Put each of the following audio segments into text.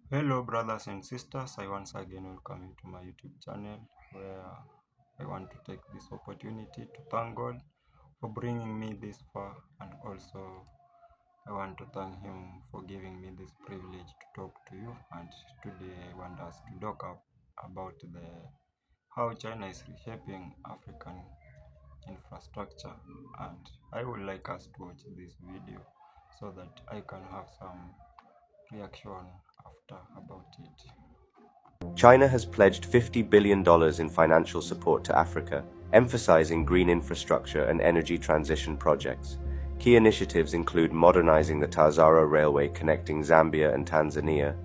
Hello, brothers and sisters. I once again welcome you to my YouTube channel where I want to take this opportunity to thank God for bringing me this far, and also I want to thank Him for giving me this privilege to talk to you. And today I want us to talk about how China is reshaping African infrastructure, and I would like us to watch this video so that I can have some reaction after about it. China has pledged $50 billion in financial support to Africa, emphasizing green infrastructure and energy transition projects. Key initiatives include modernizing the Tazara Railway connecting Zambia and Tanzania,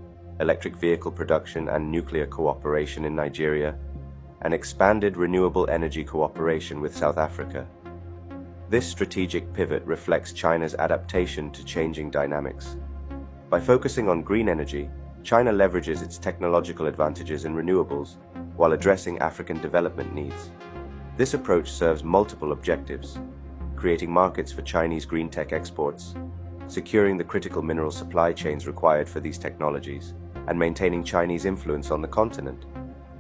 electric vehicle production and nuclear cooperation in Nigeria, and expanded renewable energy cooperation with South Africa. This strategic pivot reflects China's adaptation to changing dynamics. By focusing on green energy, China leverages its technological advantages in renewables while addressing African development needs. This approach serves multiple objectives: creating markets for Chinese green tech exports, securing the critical mineral supply chains required for these technologies, and maintaining Chinese influence on the continent.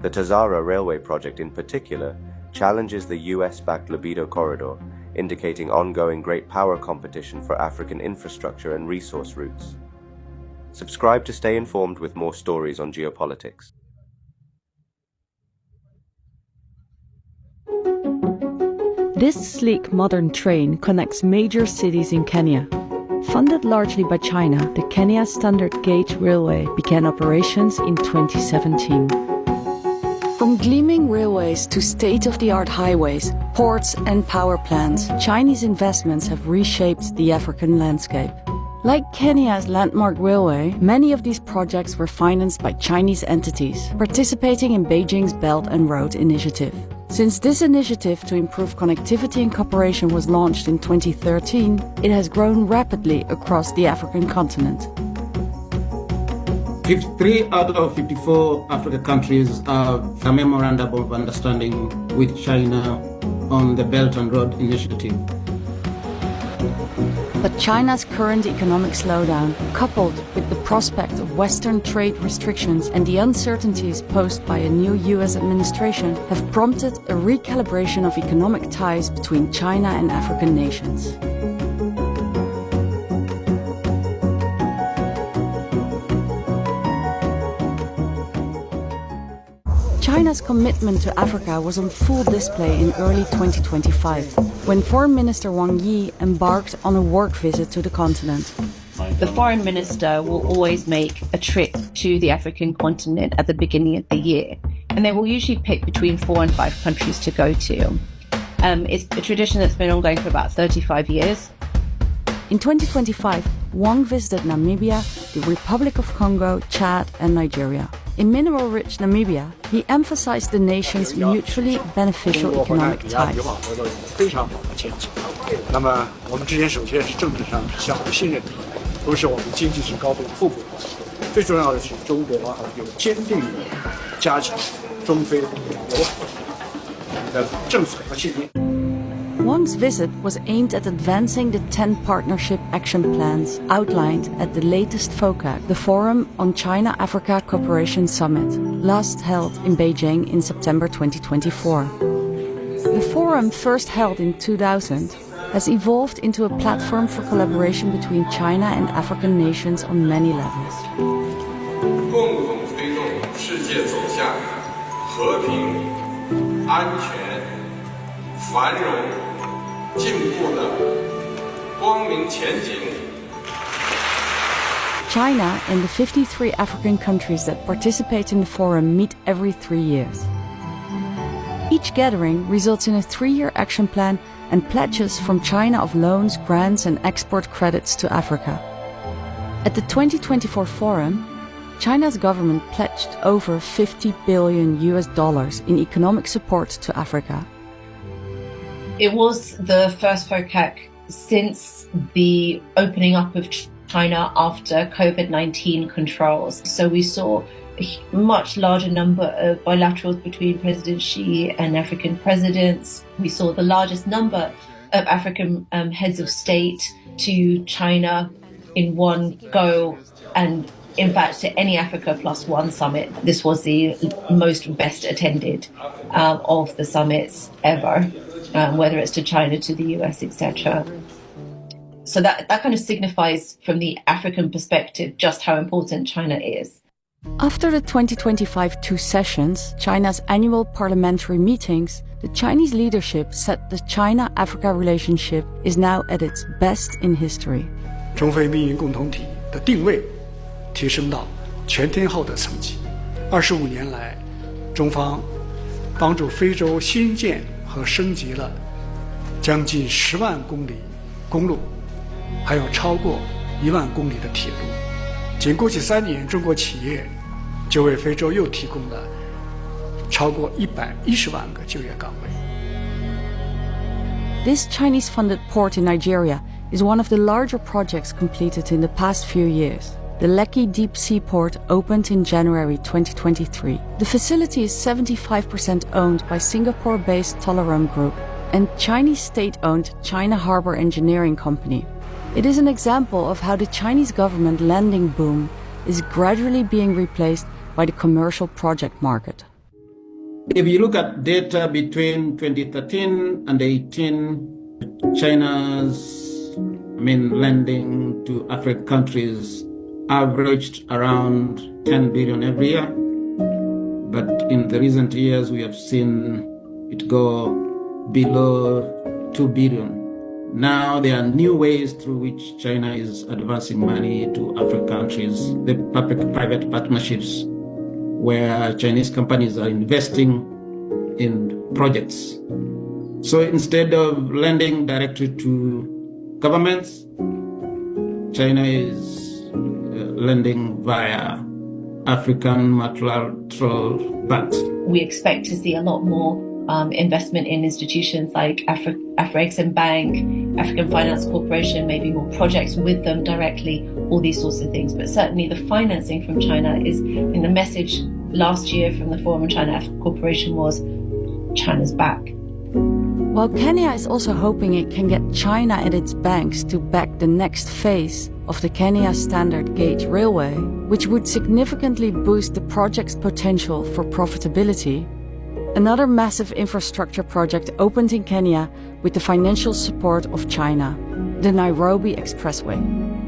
The Tazara Railway project in particular challenges the US-backed Libido Corridor, indicating ongoing great power competition for African infrastructure and resource routes. Subscribe to stay informed with more stories on geopolitics. This sleek modern train connects major cities in Kenya. Funded largely by China, the Kenya Standard Gauge Railway began operations in 2017. From gleaming railways to state-of-the-art highways, ports and power plants, Chinese investments have reshaped the African landscape. Like Kenya's landmark railway, many of these projects were financed by Chinese entities, participating in Beijing's Belt and Road Initiative. Since this initiative to improve connectivity and cooperation was launched in 2013, it has grown rapidly across the African continent. 53 out of 54 African countries have a memorandum of understanding with China on the Belt and Road Initiative. But China's current economic slowdown, coupled with the prospect of Western trade restrictions and the uncertainties posed by a new US administration, have prompted a recalibration of economic ties between China and African nations. China's commitment to Africa was on full display in early 2025, when Foreign Minister Wang Yi embarked on a work visit to the continent. The foreign minister will always make a trip to the African continent at the beginning of the year, and they will usually pick between 4 and 5 countries to go to. It's a tradition that's been ongoing for about 35 years. In 2025, Wang visited Namibia, the Republic of Congo, Chad and Nigeria. In mineral-rich Namibia, he emphasized the nation's mutually beneficial economic ties. Wang's visit was aimed at advancing the 10 partnership action plans outlined at the latest FOCAC, the Forum on China-Africa Cooperation Summit, last held in Beijing in September 2024. The forum, first held in 2000, has evolved into a platform for collaboration between China and African nations on many levels. 共同推动世界走向和平、安全、繁荣、进步的光明前景。 China and the 53 African countries that participate in the forum meet every 3 years. Each gathering results in a 3-year action plan and pledges from China of loans, grants and export credits to Africa. At the 2024 forum, China's government pledged over $50 billion in economic support to Africa. It was the first FOCAC since the opening up of China after COVID-19 controls. So we saw a much larger number of bilaterals between President Xi and African presidents. We saw the largest number of African heads of state to China in one go, and In fact, to any Africa Plus One summit, this was the most best attended of the summits ever, whether it's to China, to the US, etc. So that kind of signifies from the African perspective just how important China is. After the 2025 two sessions, China's annual parliamentary meetings, the Chinese leadership said the China-Africa relationship is now at its best in history. 中非命运共同体的定位提升到全天候的层级。25年来，中方帮助非洲新建和升级了将近10万公里公路，还有超过1万公里的铁路。仅过去3年，中国企业就为非洲又提供了超过110万个就业岗位。This Chinese-funded port in Nigeria is one of the larger projects completed in the past few years. The Lekki Deep Sea Port opened in January 2023. The facility is 75% owned by Singapore-based Tolaram Group and Chinese state-owned China Harbour Engineering Company. It is an example of how the Chinese government lending boom is gradually being replaced by the commercial project market. If you look at data between 2013 and 18, China's lending to African countries averaged around 10 billion every year. But in the recent years, we have seen it go below 2 billion. Now there are new ways through which China is advancing money to African countries, the public-private partnerships, where Chinese companies are investing in projects. So instead of lending directly to governments, China is lending via African multilateral banks. We expect to see a lot more investment in institutions like Afrexim Bank, African Finance Corporation, maybe more projects with them directly, all these sorts of things. But certainly the financing from China is, in the message last year from the Forum on China-Africa Corporation was, China's back. While Kenya is also hoping it can get China and its banks to back the next phase of the Kenya Standard Gauge Railway, which would significantly boost the project's potential for profitability, another massive infrastructure project opened in Kenya with the financial support of China, the Nairobi Expressway.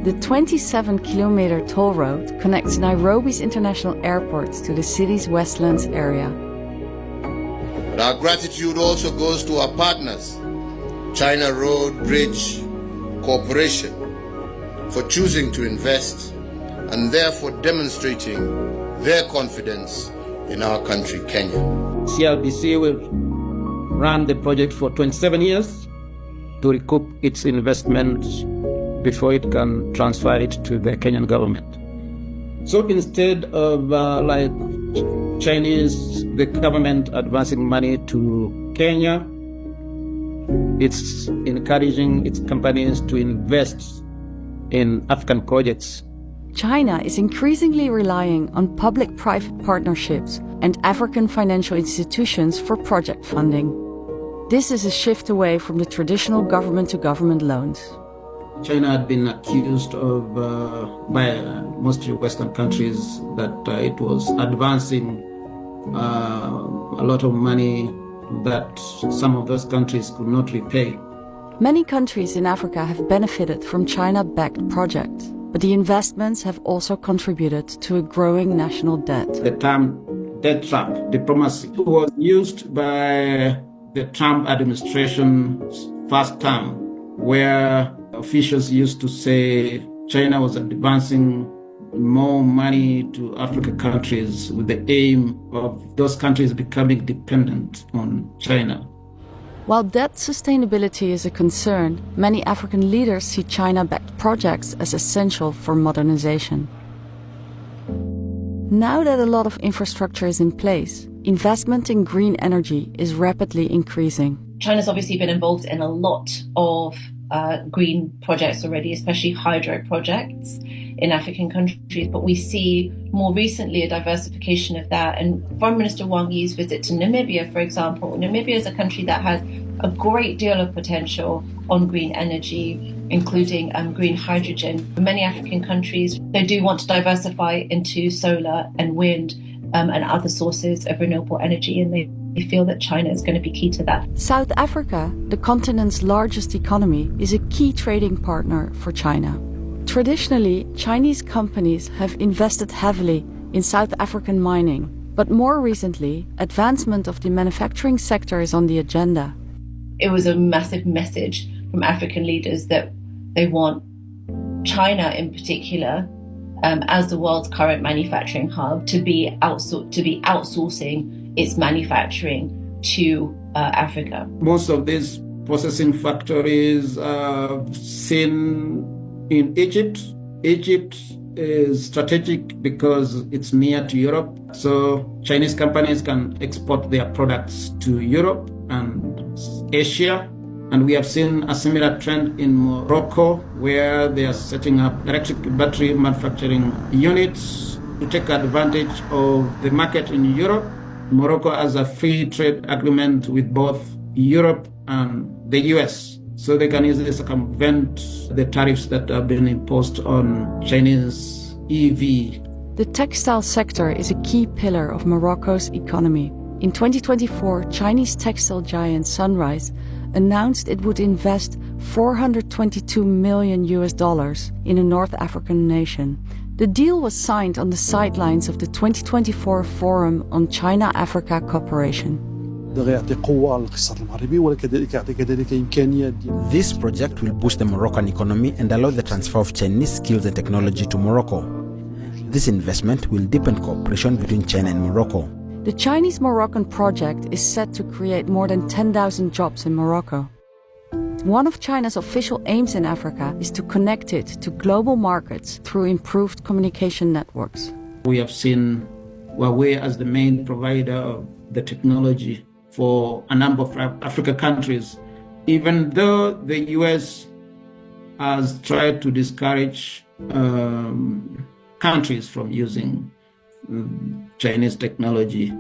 The 27-kilometer toll road connects Nairobi's international airports to the city's Westlands area. But our gratitude also goes to our partners, China Road Bridge Corporation, for choosing to invest and therefore demonstrating their confidence in our country, Kenya. CLBC will run the project for 27 years to recoup its investment before it can transfer it to the Kenyan government. So instead of the government advancing money to Kenya, it's encouraging its companies to invest in African projects. China is increasingly relying on public-private partnerships and African financial institutions for project funding. This is a shift away from the traditional government-to-government loans. China had been accused of, by mostly Western countries, that it was advancing a lot of money that some of those countries could not repay. Many countries in Africa have benefited from China-backed projects, but the investments have also contributed to a growing national debt. The term debt trap diplomacy was used by the Trump administration's first term, where officials used to say China was advancing more money to African countries with the aim of those countries becoming dependent on China. While debt sustainability is a concern, many African leaders see China-backed projects as essential for modernization. Now that a lot of infrastructure is in place, investment in green energy is rapidly increasing. China's obviously been involved in a lot of green projects already, especially hydro projects in African countries, but we see more recently a diversification of that. And Foreign Minister Wang Yi's visit to Namibia, for example, Namibia is a country that has a great deal of potential on green energy, including green hydrogen. Many African countries, they do want to diversify into solar and wind and other sources of renewable energy, and they feel that China is going to be key to that. South Africa, the continent's largest economy, is a key trading partner for China. Traditionally, Chinese companies have invested heavily in South African mining, but more recently, advancement of the manufacturing sector is on the agenda. It was a massive message from African leaders that they want China in particular, as the world's current manufacturing hub, to be outsourcing its manufacturing to Africa. Most of these processing factories are seen in Egypt. Egypt is strategic because it's near to Europe, so Chinese companies can export their products to Europe and Asia. And we have seen a similar trend in Morocco, where they are setting up electric battery manufacturing units to take advantage of the market in Europe. Morocco has a free trade agreement with both Europe and the US, so they can easily circumvent the tariffs that have been imposed on Chinese EV. The textile sector is a key pillar of Morocco's economy. In 2024, Chinese textile giant Sunrise announced it would invest $422 million in a North African nation. The deal was signed on the sidelines of the 2024 Forum on China-Africa Cooperation. This project will boost the Moroccan economy and allow the transfer of Chinese skills and technology to Morocco. This investment will deepen cooperation between China and Morocco. The Chinese-Moroccan project is set to create more than 10,000 jobs in Morocco. One of China's official aims in Africa is to connect it to global markets through improved communication networks. We have seen Huawei as the main provider of the technology for a number of African countries, even though the US has tried to discourage countries from using Chinese technology.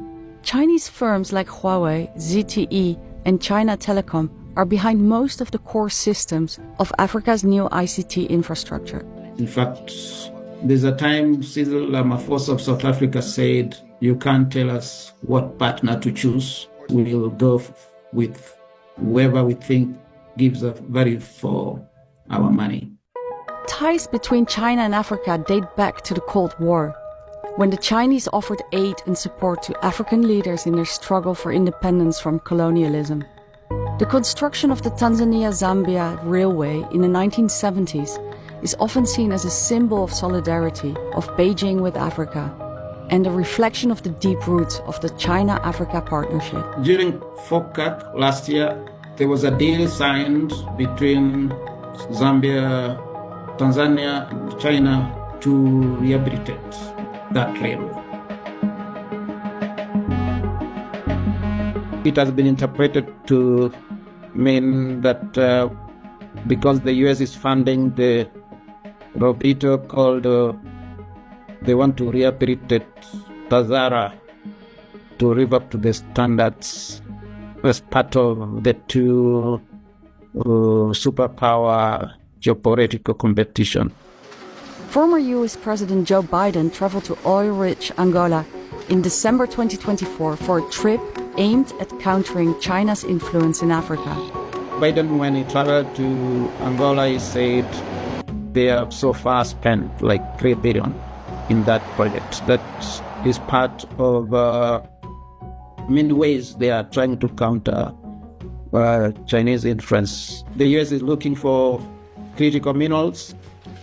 Chinese firms like Huawei, ZTE, and China Telecom are behind most of the core systems of Africa's new ICT infrastructure. In fact, there's a time Cyril Ramaphosa of South Africa said, "You can't tell us what partner to choose. We will go with whoever we think gives us value for our money." Ties between China and Africa date back to the Cold War, when the Chinese offered aid and support to African leaders in their struggle for independence from colonialism. The construction of the Tanzania-Zambia railway in the 1970s is often seen as a symbol of solidarity of Beijing with Africa and a reflection of the deep roots of the China-Africa partnership. During FOCAC last year, there was a deal signed between Zambia, Tanzania, and China to rehabilitate that railway. It has been interpreted to mean that because the US is funding the Robito called, they want to rehabilitate Tazara to live up to the standards as part of the two superpower geopolitical competition. Former US President Joe Biden traveled to oil-rich Angola in December 2024 for a trip aimed at countering China's influence in Africa. Biden, when he traveled to Angola, he said they have so far spent like $3 billion in that project. That is part of many ways they are trying to counter Chinese influence. The US is looking for critical minerals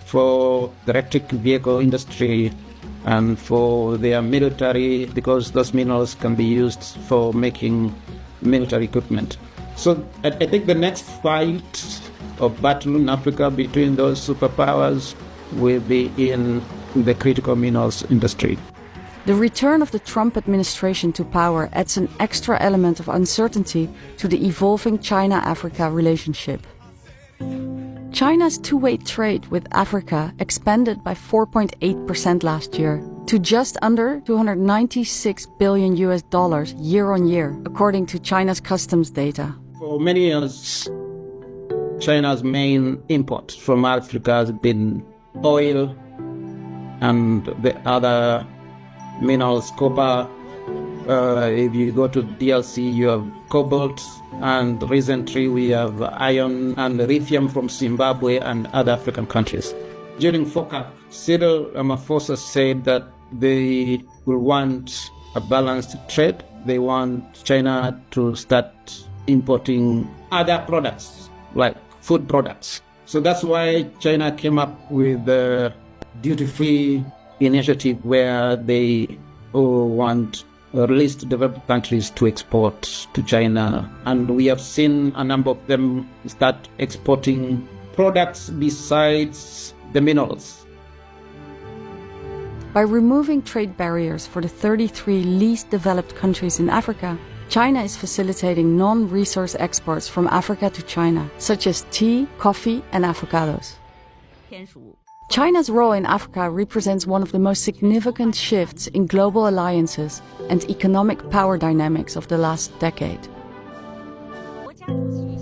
for the electric vehicle industry and for their military, because those minerals can be used for making military equipment. So I think the next fight or battle in Africa between those superpowers will be in the critical minerals industry. The return of the Trump administration to power adds an extra element of uncertainty to the evolving China-Africa relationship. China's two-way trade with Africa expanded by 4.8% last year to just under $296 billion year on year, according to China's customs data. For many years, China's main import from Africa has been oil and the other minerals, copper. If you go to DRC, you have cobalt, and recently we have iron and lithium from Zimbabwe and other African countries. During FOCAC, Cyril Ramaphosa said that they will want a balanced trade. They want China to start importing other products, like food products. So that's why China came up with the duty-free initiative where they want least developed countries to export to China. And we have seen a number of them start exporting products besides the minerals. By removing trade barriers for the 33 least developed countries in Africa, China is facilitating non-resource exports from Africa to China, such as tea, coffee, and avocados. China's role in Africa represents one of the most significant shifts in global alliances and economic power dynamics of the last decade.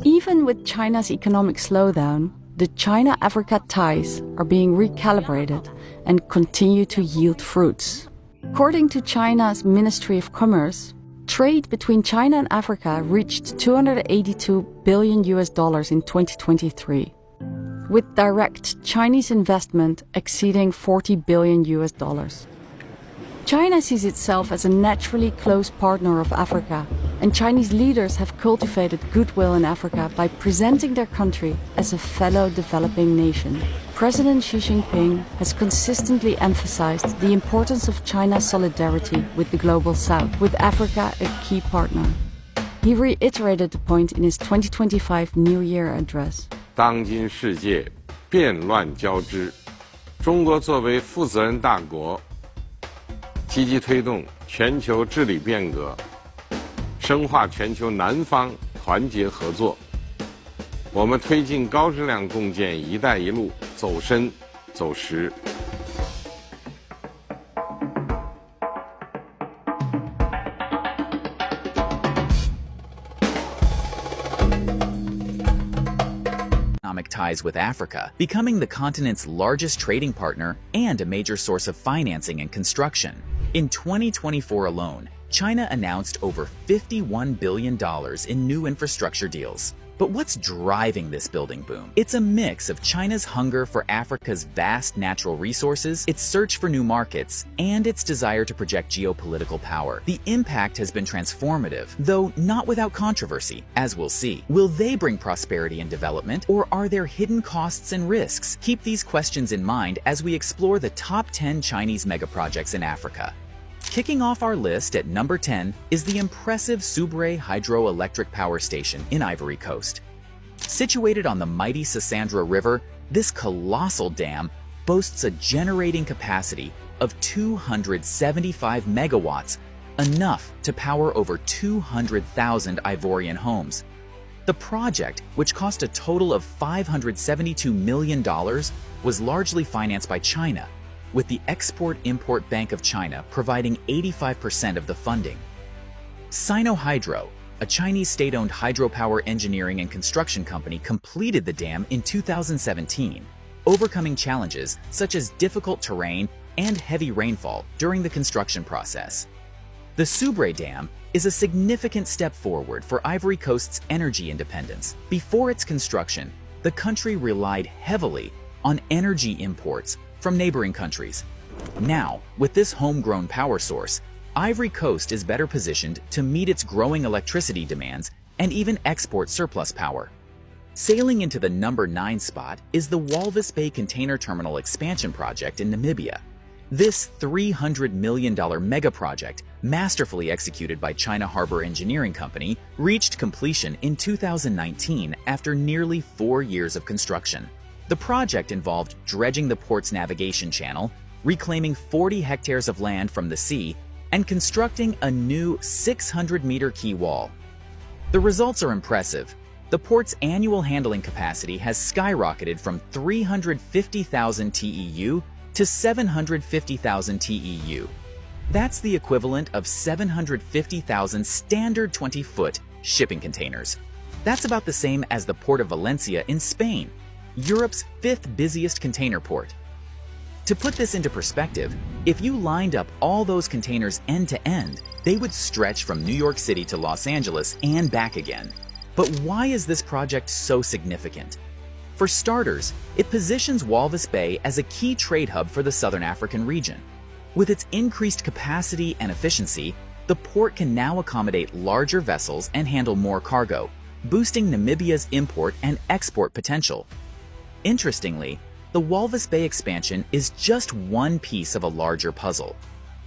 Even with China's economic slowdown, the China-Africa ties are being recalibrated and continue to yield fruits. According to China's Ministry of Commerce, trade between China and Africa reached $282 billion in 2023. with direct Chinese investment exceeding $40 billion. China sees itself as a naturally close partner of Africa, and Chinese leaders have cultivated goodwill in Africa by presenting their country as a fellow developing nation. President Xi Jinping has consistently emphasized the importance of China's solidarity with the Global South, with Africa a key partner. He reiterated the point in his 2025 New Year address. 当今世界变乱交织，中国作为负责任大国，积极推动全球治理变革，深化全球南方团结合作。我们推进高质量共建“一带一路”走深走实。Ties with Africa, becoming the continent's largest trading partner and a major source of financing and construction. In 2024 alone, China announced over $51 billion in new infrastructure deals. But what's driving this building boom? It's a mix of China's hunger for Africa's vast natural resources, its search for new markets, and its desire to project geopolitical power. The impact has been transformative, though not without controversy, as we'll see. Will they bring prosperity and development, or are there hidden costs and risks? Keep these questions in mind as we explore the top 10 Chinese megaprojects in Africa. Kicking off our list at number 10 is the impressive Subre hydroelectric power station in Ivory Coast. Situated on the mighty Sassandra River, this colossal dam boasts a generating capacity of 275 megawatts, enough to power over 200,000 Ivorian homes. The project, which cost a total of $572 million, was largely financed by China, with the Export-Import Bank of China providing 85% of the funding. Sinohydro, a Chinese state-owned hydropower engineering and construction company, completed the dam in 2017, overcoming challenges such as difficult terrain and heavy rainfall during the construction process. The Subre Dam is a significant step forward for Ivory Coast's energy independence. Before its construction, the country relied heavily on energy imports from neighboring countries. Now, with this homegrown power source, Ivory Coast is better positioned to meet its growing electricity demands and even export surplus power. Sailing into the number 9 spot is the Walvis Bay Container Terminal Expansion Project in Namibia. This $300 million mega project, masterfully executed by China Harbor Engineering Company, reached completion in 2019 after nearly 4 years of construction. The project involved dredging the port's navigation channel, reclaiming 40 hectares of land from the sea, and constructing a new 600-meter quay wall. The results are impressive. The port's annual handling capacity has skyrocketed from 350,000 TEU to 750,000 TEU. That's the equivalent of 750,000 standard 20-foot shipping containers. That's about the same as the Port of Valencia in Spain, Europe's 5th busiest container port. To put this into perspective, if you lined up all those containers end to end, they would stretch from New York City to Los Angeles and back again. But why is this project so significant? For starters, it positions Walvis Bay as a key trade hub for the Southern African region. With its increased capacity and efficiency, the port can now accommodate larger vessels and handle more cargo, boosting Namibia's import and export potential. Interestingly, the Walvis Bay expansion is just one piece of a larger puzzle.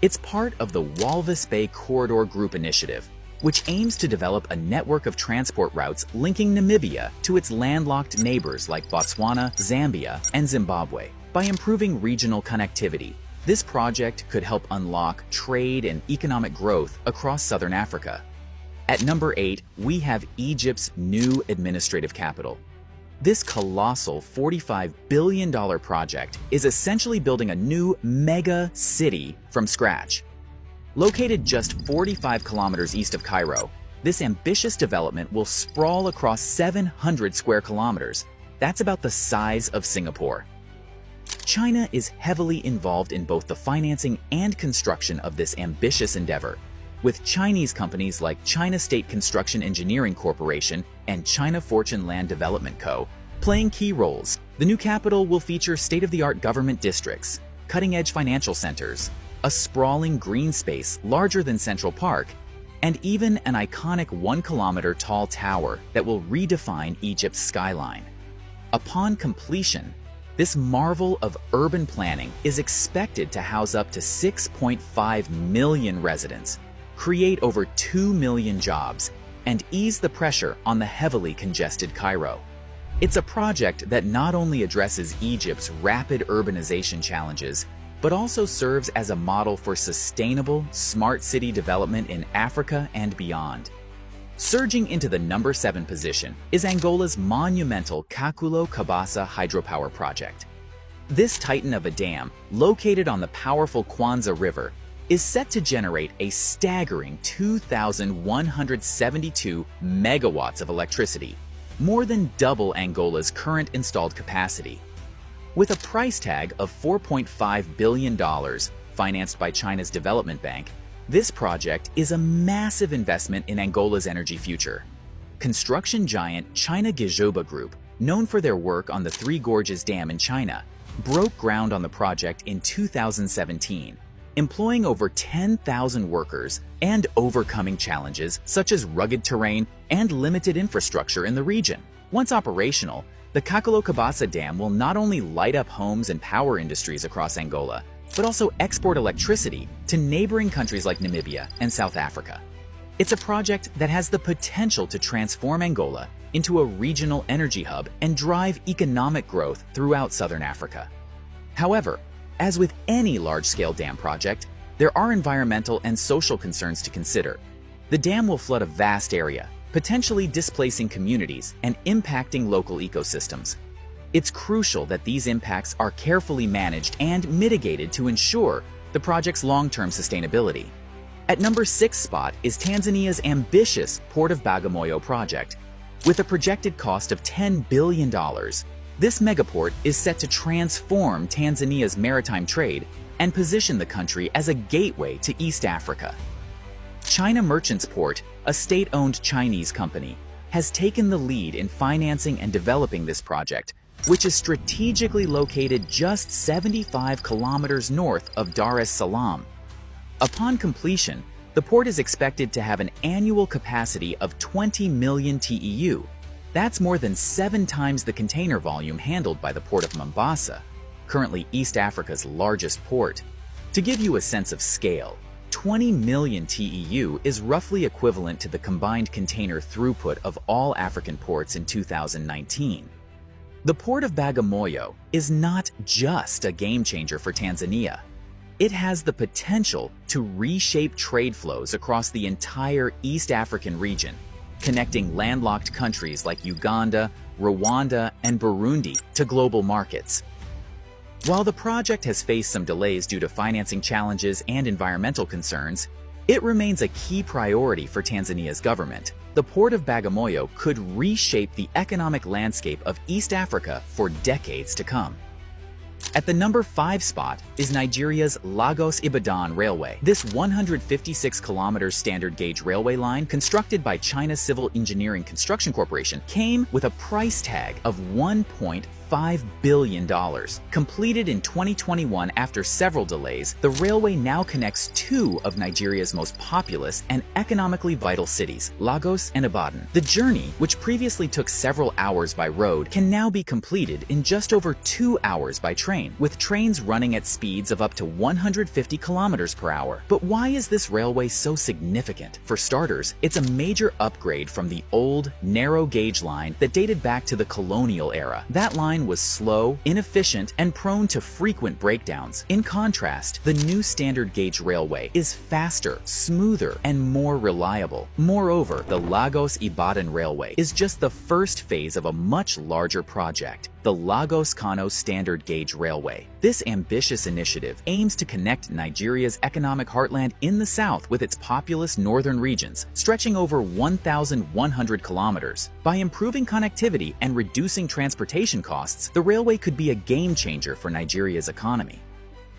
It's part of the Walvis Bay Corridor Group initiative, which aims to develop a network of transport routes linking Namibia to its landlocked neighbors like Botswana, Zambia, and Zimbabwe. By improving regional connectivity, this project could help unlock trade and economic growth across Southern Africa. At number 8, we have Egypt's new administrative capital. This colossal $45 billion project is essentially building a new mega city from scratch. Located just 45 kilometers east of Cairo, this ambitious development will sprawl across 700 square kilometers. That's about the size of Singapore. China is heavily involved in both the financing and construction of this ambitious endeavor, with Chinese companies like China State Construction Engineering Corporation and China Fortune Land Development Co. playing key roles. The new capital will feature state-of-the-art government districts, cutting-edge financial centers, a sprawling green space larger than Central Park, and even an iconic 1-kilometer tall tower that will redefine Egypt's skyline. Upon completion, this marvel of urban planning is expected to house up to 6.5 million residents, create over 2 million jobs, and ease the pressure on the heavily congested Cairo. It's a project that not only addresses Egypt's rapid urbanization challenges, but also serves as a model for sustainable, smart city development in Africa and beyond. Surging into the number 7 position is Angola's monumental Kakulo Kabasa hydropower project. This titan of a dam, located on the powerful Kwanza River, is set to generate a staggering 2,172 megawatts of electricity, more than double Angola's current installed capacity. With a price tag of $4.5 billion, financed by China's Development Bank, this project is a massive investment in Angola's energy future. Construction giant China Gijoba Group, known for their work on the Three Gorges Dam in China, broke ground on the project in 2017, employing over 10,000 workers and overcoming challenges such as rugged terrain and limited infrastructure in the region. Once operational, the Kakulo Kabasa Dam will not only light up homes and power industries across Angola, but also export electricity to neighboring countries like Namibia and South Africa. It's a project that has the potential to transform Angola into a regional energy hub and drive economic growth throughout Southern Africa. However, as with any large-scale dam project, there are environmental and social concerns to consider. The dam will flood a vast area, potentially displacing communities and impacting local ecosystems. It's crucial that these impacts are carefully managed and mitigated to ensure the project's long-term sustainability. At number 6 spot is Tanzania's ambitious Port of Bagamoyo project. With a projected cost of $10 billion, this megaport is set to transform Tanzania's maritime trade and position the country as a gateway to East Africa. China Merchants Port, a state-owned Chinese company, has taken the lead in financing and developing this project, which is strategically located just 75 kilometers north of Dar es Salaam. Upon completion, the port is expected to have an annual capacity of 20 million TEU. That's more than 7 times the container volume handled by the Port of Mombasa, currently East Africa's largest port. To give you a sense of scale, 20 million TEU is roughly equivalent to the combined container throughput of all African ports in 2019. The Port of Bagamoyo is not just a game changer for Tanzania. It has the potential to reshape trade flows across the entire East African region, connecting landlocked countries like Uganda, Rwanda, and Burundi to global markets. While the project has faced some delays due to financing challenges and environmental concerns, It remains a key priority for Tanzania's government. The port of Bagamoyo could reshape the economic landscape of East Africa for decades to come. At the number 5 spot is Nigeria's Lagos-Ibadan Railway. This 156-kilometer standard gauge railway line, constructed by China Civil Engineering Construction Corporation, came with a price tag of $1.5 billion. Completed in 2021 after several delays, the railway now connects 2 of Nigeria's most populous and economically vital cities, Lagos and Ibadan. The journey, which previously took several hours by road, can now be completed in just over 2 hours by train, with trains running at speeds of up to 150 kilometers per hour. But why is this railway so significant? For starters, it's a major upgrade from the old, narrow gauge line that dated back to the colonial era. That line was slow, inefficient, and prone to frequent breakdowns. In contrast, the new standard gauge railway is faster, smoother, and more reliable. Moreover, the Lagos-Ibadan Railway is just the first phase of a much larger project, the Lagos-Kano Standard Gauge Railway. This ambitious initiative aims to connect Nigeria's economic heartland in the south with its populous northern regions, stretching over 1,100 kilometers. By improving connectivity and reducing transportation costs, the railway could be a game changer for Nigeria's economy.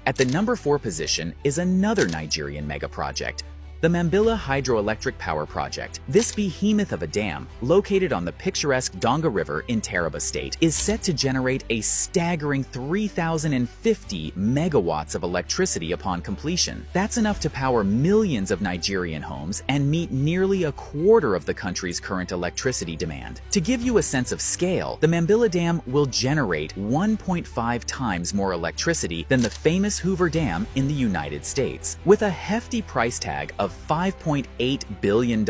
At the number 4 position is another Nigerian mega project, the Mambilla Hydroelectric Power Project. This behemoth of a dam, located on the picturesque Donga River in Taraba State, is set to generate a staggering 3,050 megawatts of electricity upon completion. That's enough to power millions of Nigerian homes and meet nearly a quarter of the country's current electricity demand. To give you a sense of scale, the Mambilla Dam will generate 1.5 times more electricity than the famous Hoover Dam in the United States. With a hefty price tag of $5.8 billion,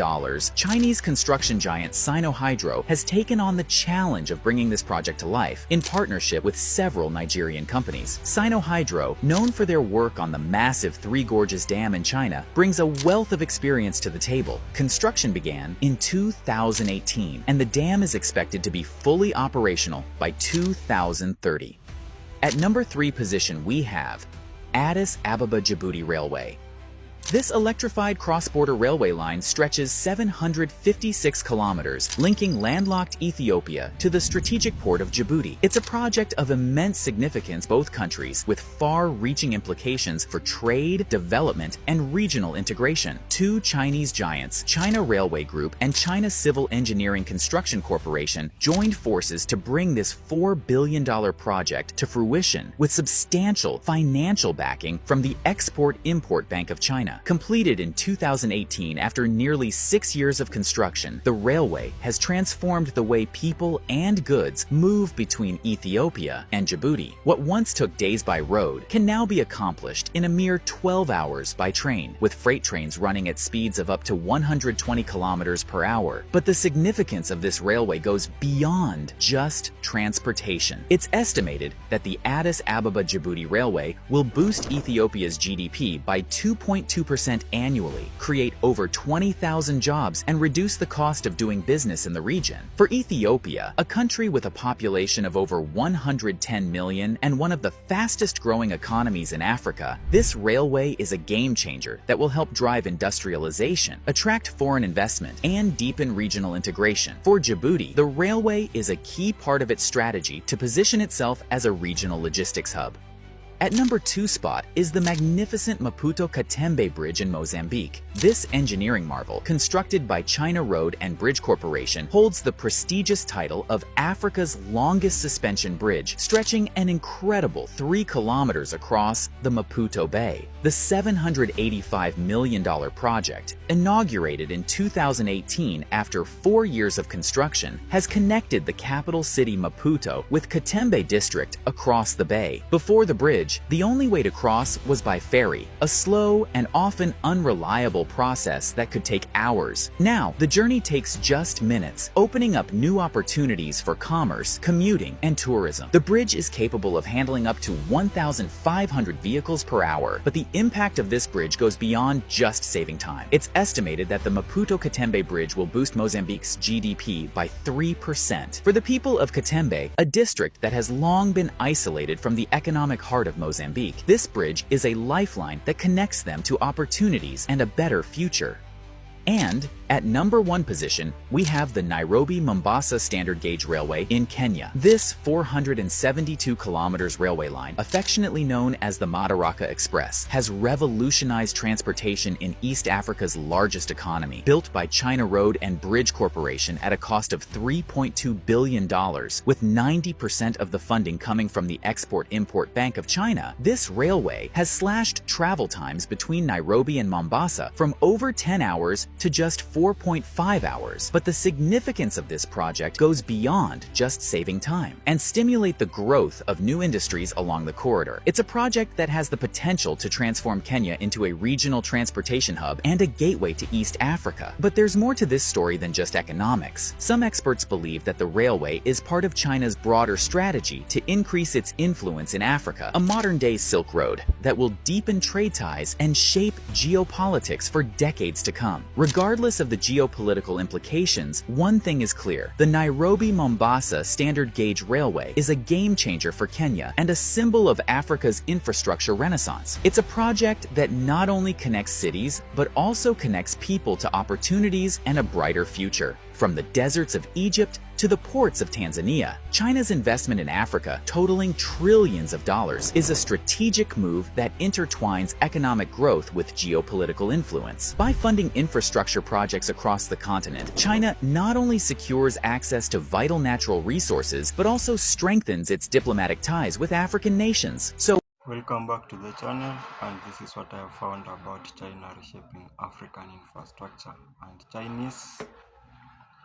Chinese construction giant Sinohydro has taken on the challenge of bringing this project to life in partnership with several Nigerian companies. Sinohydro, known for their work on the massive Three Gorges Dam in China, brings a wealth of experience to the table. Construction began in 2018, and the dam is expected to be fully operational by 2030. At number 3 position we have Addis Ababa Djibouti Railway. This electrified cross-border railway line stretches 756 kilometers, linking landlocked Ethiopia to the strategic port of Djibouti. It's a project of immense significance both countries, with far-reaching implications for trade, development, and regional integration. 2 Chinese giants, China Railway Group and China Civil Engineering Construction Corporation, joined forces to bring this $4 billion project to fruition, with substantial financial backing from the Export-Import Bank of China. Completed in 2018 after nearly 6 years of construction, the railway has transformed the way people and goods move between Ethiopia and Djibouti. What once took days by road can now be accomplished in a mere 12 hours by train, with freight trains running at speeds of up to 120 kilometers per hour. But the significance of this railway goes beyond just transportation. It's estimated that the Addis Ababa Djibouti Railway will boost Ethiopia's GDP by 2.2% annually, create over 20,000 jobs, and reduce the cost of doing business in the region. For Ethiopia, a country with a population of over 110 million and one of the fastest growing economies in Africa, this railway is a game changer that will help drive industrialization, attract foreign investment, and deepen regional integration. For Djibouti, the railway is a key part of its strategy to position itself as a regional logistics hub. At number 2 spot is the magnificent Maputo-Katembe Bridge in Mozambique. This engineering marvel, constructed by China Road and Bridge Corporation, holds the prestigious title of Africa's longest suspension bridge, stretching an incredible 3 kilometers across the Maputo Bay. The $785 million project, inaugurated in 2018 after 4 years of construction, has connected the capital city Maputo with Katembe district across the bay. Before the bridge, the only way to cross was by ferry, a slow and often unreliable process that could take hours. Now, the journey takes just minutes, opening up new opportunities for commerce, commuting, and tourism. The bridge is capable of handling up to 1,500 vehicles per hour, but the impact of this bridge goes beyond just saving time. It's estimated that the Maputo-Katembe Bridge will boost Mozambique's GDP by 3%. For the people of Katembe, a district that has long been isolated from the economic heart of Mozambique. This bridge is a lifeline that connects them to opportunities and a better future. And at number 1 position, we have the Nairobi-Mombasa Standard Gauge Railway in Kenya. This 472 kilometers railway line, affectionately known as the Madaraka Express, has revolutionized transportation in East Africa's largest economy. Built by China Road and Bridge Corporation at a cost of $3.2 billion, with 90% of the funding coming from the Export-Import Bank of China, this railway has slashed travel times between Nairobi and Mombasa from over 10 hours to just 4.5 hours. But the significance of this project goes beyond just saving time and stimulate the growth of new industries along the corridor. It's a project that has the potential to transform Kenya into a regional transportation hub and a gateway to East Africa. But there's more to this story than just economics. Some experts believe that the railway is part of China's broader strategy to increase its influence in Africa, a modern-day Silk Road that will deepen trade ties and shape geopolitics for decades to come. Regardless of the geopolitical implications, one thing is clear. The Nairobi-Mombasa Standard Gauge Railway is a game-changer for Kenya and a symbol of Africa's infrastructure renaissance. It's a project that not only connects cities, but also connects people to opportunities and a brighter future. From the deserts of Egypt to the ports of Tanzania, China's investment in Africa, totaling trillions of dollars, is a strategic move that intertwines economic growth with geopolitical influence. By funding infrastructure projects across the continent, China not only secures access to vital natural resources, but also strengthens its diplomatic ties with African nations. So, welcome back to the channel, and this is what I have found about China reshaping African infrastructure. And Chinese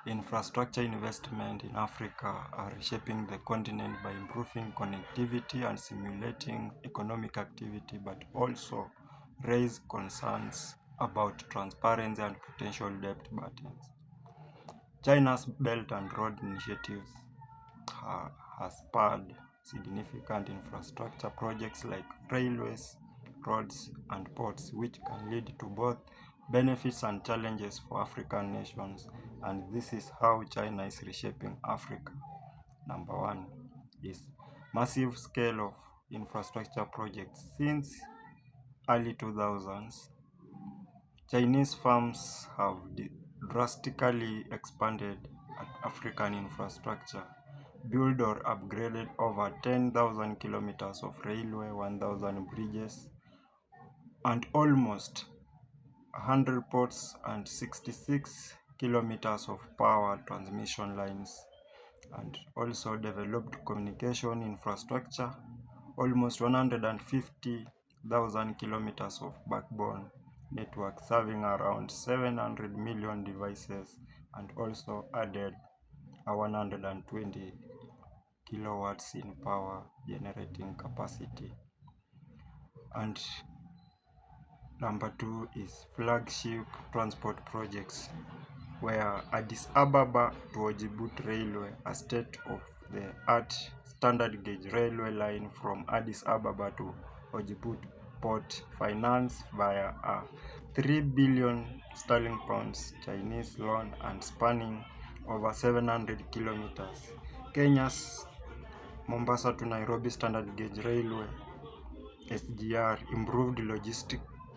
infrastructure investment in Africa are reshaping the continent by improving connectivity and stimulating economic activity, but also raise concerns about transparency and potential debt burdens. China's Belt and Road initiatives has spurred significant infrastructure projects like railways, roads, and ports, which can lead to both benefits and challenges for African nations. And this is how China is reshaping Africa. Number 1 is massive scale of infrastructure projects. Since early 2000s, Chinese firms have drastically expanded African infrastructure, built or upgraded over 10,000 kilometers of railway, 1,000 bridges, and almost 100 ports and 66 kilometers of power transmission lines, and also developed communication infrastructure, almost 150,000 kilometers of backbone network serving around 700 million devices, and also added a 120 kilowatts in power generating capacity. And number 2 is flagship transport projects, where Addis Ababa to Djibouti Railway, a state-of-the-art standard gauge railway line from Addis Ababa to Djibouti port, financed via a 3 billion sterling pounds Chinese loan and spanning over 700 kilometers. Kenya's Mombasa to Nairobi Standard Gauge Railway (SGR) improved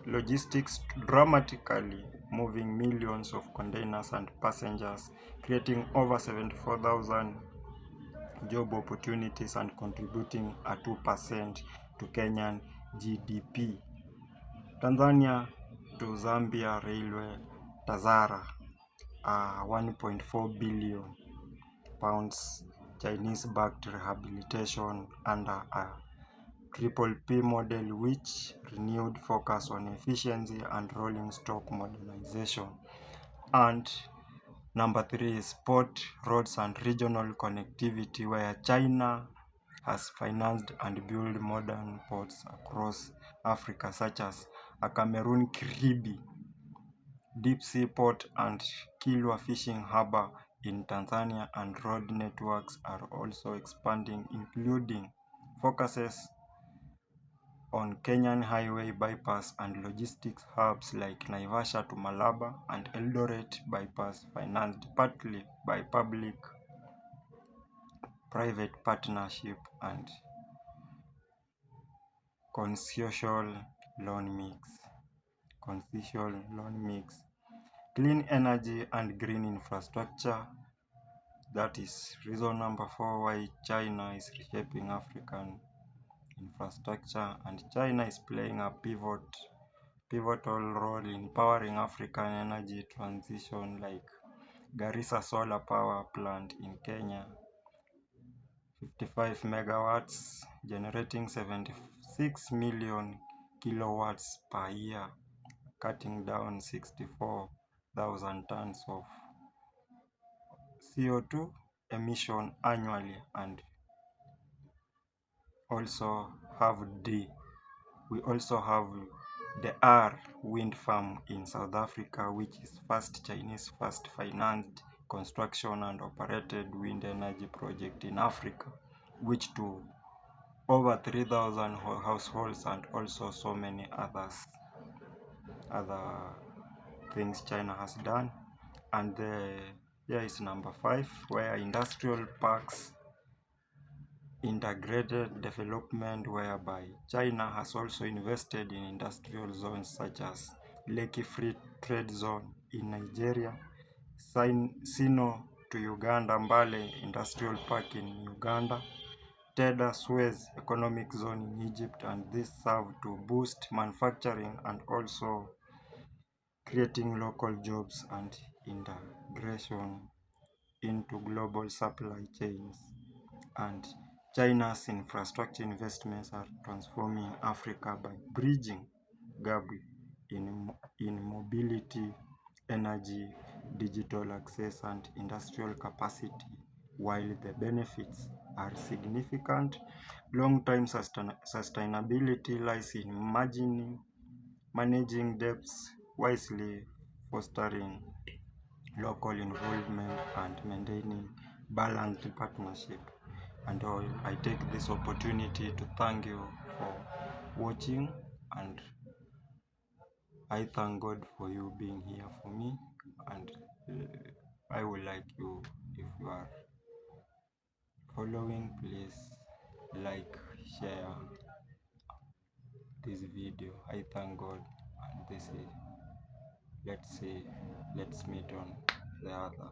logistics dramatically, moving millions of containers and passengers, creating over 74,000 job opportunities and contributing a 2% to Kenyan GDP. Tanzania to Zambia Railway Tazara, a 1.4 billion pounds Chinese-backed rehabilitation under a Triple P model, which renewed focus on efficiency and rolling stock modernization. And number 3 is port, roads, and regional connectivity, where China has financed and built modern ports across Africa, such as a Cameroon Kiribi deep sea port and Kilwa fishing harbor in Tanzania, and road networks are also expanding, including focuses on Kenyan highway bypass and logistics hubs like Naivasha to Malaba and Eldoret bypass, financed partly by public-private partnership. And concessional loan mix, clean energy and green infrastructure. That is reason number 4 why China is reshaping African infrastructure, and China is playing a pivotal role in powering African energy transition, like Garissa solar power plant in Kenya, 55 megawatts, generating 76 million kilowatts per year, cutting down 64,000 tons of CO2 emission annually. And also have we also have the R wind farm in South Africa, which is Chinese first financed construction and operated wind energy project in Africa, which to over 3,000 households, and also so many other things China has done. And here is number 5, where industrial parks integrated development, whereby China has also invested in industrial zones such as Lekki Free Trade Zone in Nigeria, Sino to Uganda, Mbale Industrial Park in Uganda, Teda Suez Economic Zone in Egypt, and this serve to boost manufacturing and also creating local jobs and integration into global supply chains. And China's infrastructure investments are transforming Africa by bridging gap in mobility, energy, digital access, and industrial capacity. While the benefits are significant, long-term sustainability lies in managing debts wisely, fostering local involvement, and maintaining balanced partnership. And I take this opportunity to thank you for watching, and I thank God for you being here for me. And I would like you, if you are following, please like, share this video. I thank God, and this is, let's meet on the other